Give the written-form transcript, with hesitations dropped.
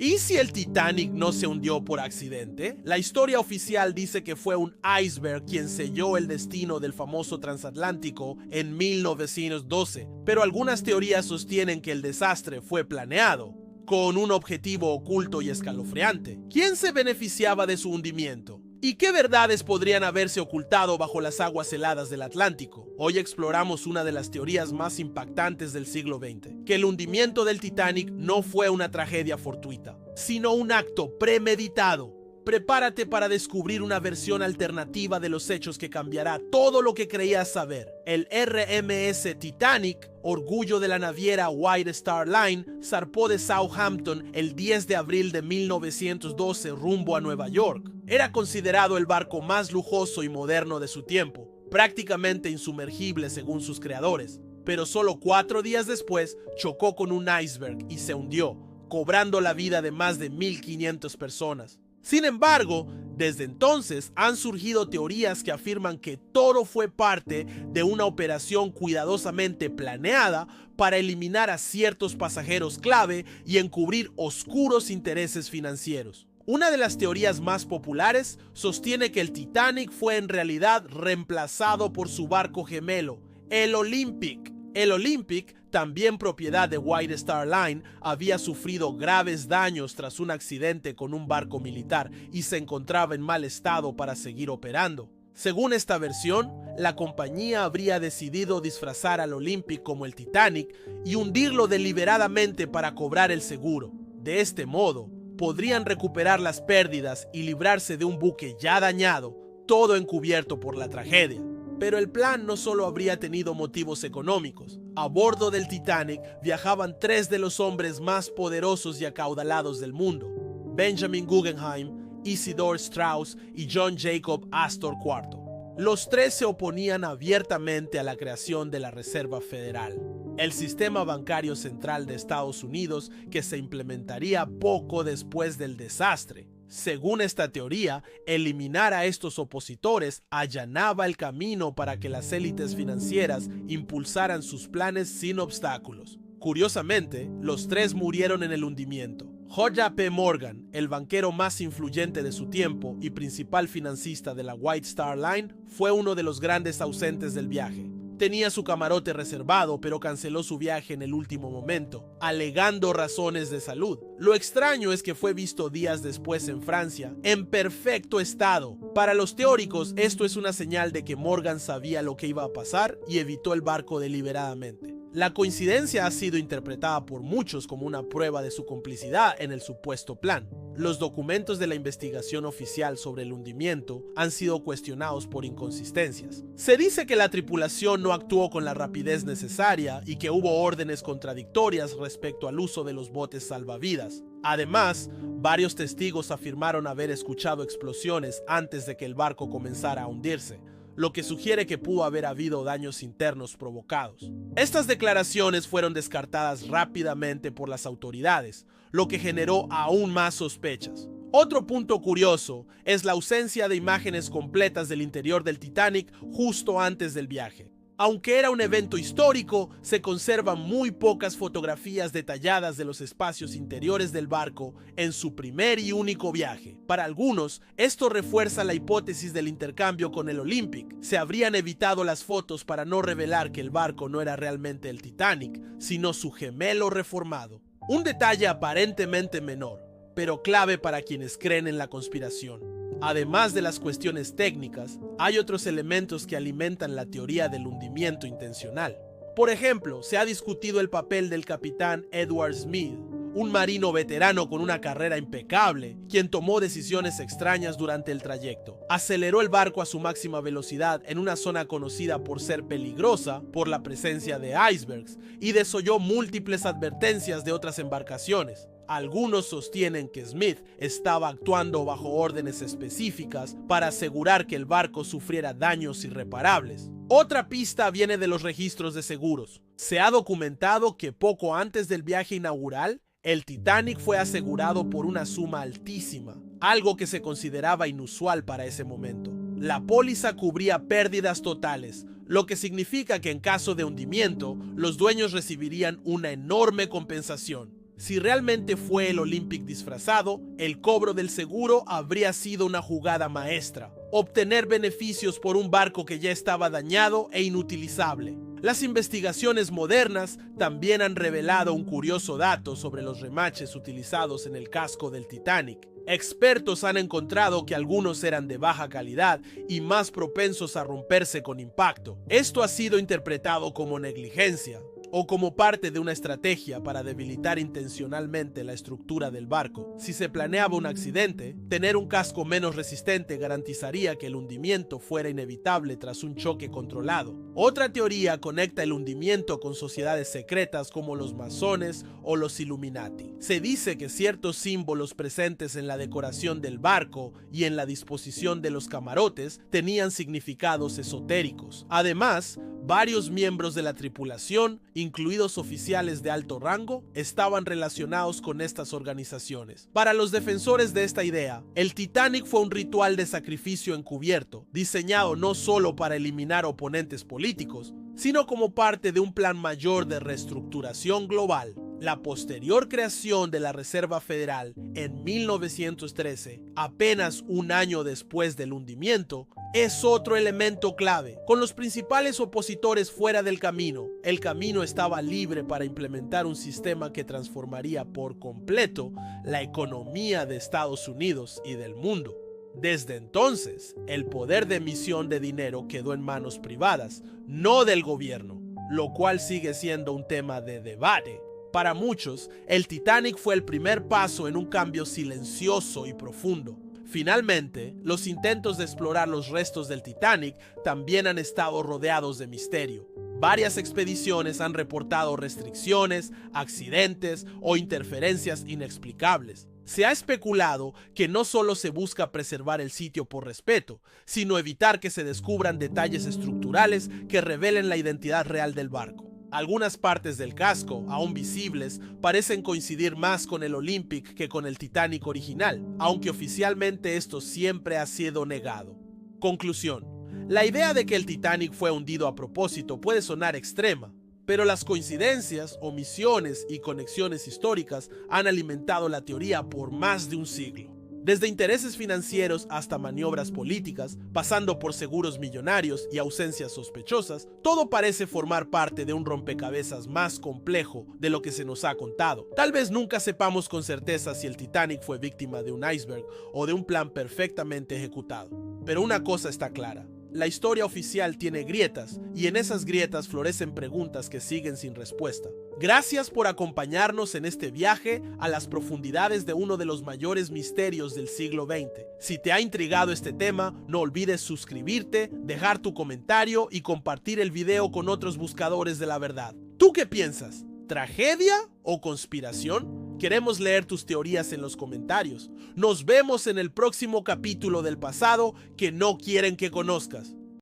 ¿Y si el Titanic no se hundió por accidente? La historia oficial dice que fue un iceberg quien selló el destino del famoso transatlántico en 1912, pero algunas teorías sostienen que el desastre fue planeado, con un objetivo oculto y escalofriante. ¿Quién se beneficiaba de su hundimiento? ¿Y qué verdades podrían haberse ocultado bajo las aguas heladas del Atlántico? Hoy exploramos una de las teorías más impactantes del siglo XX, que el hundimiento del Titanic no fue una tragedia fortuita, sino un acto premeditado. Prepárate para descubrir una versión alternativa de los hechos que cambiará todo lo que creías saber. El RMS Titanic, orgullo de la naviera White Star Line, zarpó de Southampton el 10 de abril de 1912 rumbo a Nueva York. Era considerado el barco más lujoso y moderno de su tiempo, prácticamente insumergible según sus creadores, pero solo 4 días después chocó con un iceberg y se hundió, cobrando la vida de más de 1,500 personas. Sin embargo, desde entonces han surgido teorías que afirman que todo fue parte de una operación cuidadosamente planeada para eliminar a ciertos pasajeros clave y encubrir oscuros intereses financieros. Una de las teorías más populares sostiene que el Titanic fue en realidad reemplazado por su barco gemelo, el Olympic. El Olympic, también propiedad de White Star Line, había sufrido graves daños tras un accidente con un barco militar y se encontraba en mal estado para seguir operando. Según esta versión, la compañía habría decidido disfrazar al Olympic como el Titanic y hundirlo deliberadamente para cobrar el seguro. De este modo, podrían recuperar las pérdidas y librarse de un buque ya dañado, todo encubierto por la tragedia. Pero el plan no solo habría tenido motivos económicos. A bordo del Titanic viajaban 3 de los hombres más poderosos y acaudalados del mundo: Benjamin Guggenheim, Isidore Straus y John Jacob Astor IV. Los 3 se oponían abiertamente a la creación de la Reserva Federal, el sistema bancario central de Estados Unidos que se implementaría poco después del desastre. Según esta teoría, eliminar a estos opositores allanaba el camino para que las élites financieras impulsaran sus planes sin obstáculos. Curiosamente, los 3 murieron en el hundimiento. J.P. Morgan, el banquero más influyente de su tiempo y principal financista de la White Star Line, fue uno de los grandes ausentes del viaje. Tenía su camarote reservado, pero canceló su viaje en el último momento, alegando razones de salud. Lo extraño es que fue visto días después en Francia, en perfecto estado. Para los teóricos, esto es una señal de que Morgan sabía lo que iba a pasar y evitó el barco deliberadamente. La coincidencia ha sido interpretada por muchos como una prueba de su complicidad en el supuesto plan. Los documentos de la investigación oficial sobre el hundimiento han sido cuestionados por inconsistencias. Se dice que la tripulación no actuó con la rapidez necesaria y que hubo órdenes contradictorias respecto al uso de los botes salvavidas. Además, varios testigos afirmaron haber escuchado explosiones antes de que el barco comenzara a hundirse, lo que sugiere que pudo haber habido daños internos provocados. Estas declaraciones fueron descartadas rápidamente por las autoridades, lo que generó aún más sospechas. Otro punto curioso es la ausencia de imágenes completas del interior del Titanic justo antes del viaje. Aunque era un evento histórico, se conservan muy pocas fotografías detalladas de los espacios interiores del barco en su primer y único viaje. Para algunos, esto refuerza la hipótesis del intercambio con el Olympic. Se habrían evitado las fotos para no revelar que el barco no era realmente el Titanic, sino su gemelo reformado. Un detalle aparentemente menor, pero clave para quienes creen en la conspiración. Además de las cuestiones técnicas, hay otros elementos que alimentan la teoría del hundimiento intencional. Por ejemplo, se ha discutido el papel del capitán Edward Smith, un marino veterano con una carrera impecable, quien tomó decisiones extrañas durante el trayecto. Aceleró el barco a su máxima velocidad en una zona conocida por ser peligrosa por la presencia de icebergs y desoyó múltiples advertencias de otras embarcaciones. Algunos sostienen que Smith estaba actuando bajo órdenes específicas para asegurar que el barco sufriera daños irreparables. Otra pista viene de los registros de seguros. Se ha documentado que poco antes del viaje inaugural, el Titanic fue asegurado por una suma altísima, algo que se consideraba inusual para ese momento. La póliza cubría pérdidas totales, lo que significa que en caso de hundimiento, los dueños recibirían una enorme compensación. Si realmente fue el Olympic disfrazado, el cobro del seguro habría sido una jugada maestra: obtener beneficios por un barco que ya estaba dañado e inutilizable. Las investigaciones modernas también han revelado un curioso dato sobre los remaches utilizados en el casco del Titanic. Expertos han encontrado que algunos eran de baja calidad y más propensos a romperse con impacto. Esto ha sido interpretado como negligencia o como parte de una estrategia para debilitar intencionalmente la estructura del barco. Si se planeaba un accidente, tener un casco menos resistente garantizaría que el hundimiento fuera inevitable tras un choque controlado. Otra teoría conecta el hundimiento con sociedades secretas como los masones o los Illuminati. Se dice que ciertos símbolos presentes en la decoración del barco y en la disposición de los camarotes tenían significados esotéricos. Además, varios miembros de la tripulación, incluidos oficiales de alto rango, estaban relacionados con estas organizaciones. Para los defensores de esta idea, el Titanic fue un ritual de sacrificio encubierto, diseñado no solo para eliminar oponentes políticos, sino como parte de un plan mayor de reestructuración global. La posterior creación de la Reserva Federal en 1913, apenas un año después del hundimiento, es otro elemento clave. Con los principales opositores fuera del camino, el camino estaba libre para implementar un sistema que transformaría por completo la economía de Estados Unidos y del mundo. Desde entonces, el poder de emisión de dinero quedó en manos privadas, no del gobierno, lo cual sigue siendo un tema de debate. Para muchos, el Titanic fue el primer paso en un cambio silencioso y profundo. Finalmente, los intentos de explorar los restos del Titanic también han estado rodeados de misterio. Varias expediciones han reportado restricciones, accidentes o interferencias inexplicables. Se ha especulado que no solo se busca preservar el sitio por respeto, sino evitar que se descubran detalles estructurales que revelen la identidad real del barco. Algunas partes del casco, aún visibles, parecen coincidir más con el Olympic que con el Titanic original, aunque oficialmente esto siempre ha sido negado. Conclusión: la idea de que el Titanic fue hundido a propósito puede sonar extrema, pero las coincidencias, omisiones y conexiones históricas han alimentado la teoría por más de un siglo. Desde intereses financieros hasta maniobras políticas, pasando por seguros millonarios y ausencias sospechosas, todo parece formar parte de un rompecabezas más complejo de lo que se nos ha contado. Tal vez nunca sepamos con certeza si el Titanic fue víctima de un iceberg o de un plan perfectamente ejecutado. Pero una cosa está clara: la historia oficial tiene grietas, y en esas grietas florecen preguntas que siguen sin respuesta. Gracias por acompañarnos en este viaje a las profundidades de uno de los mayores misterios del siglo XX. Si te ha intrigado este tema, no olvides suscribirte, dejar tu comentario y compartir el video con otros buscadores de la verdad. ¿Tú qué piensas? ¿Tragedia o conspiración? Queremos leer tus teorías en los comentarios. Nos vemos en el próximo capítulo del pasado que no quieren que conozcas.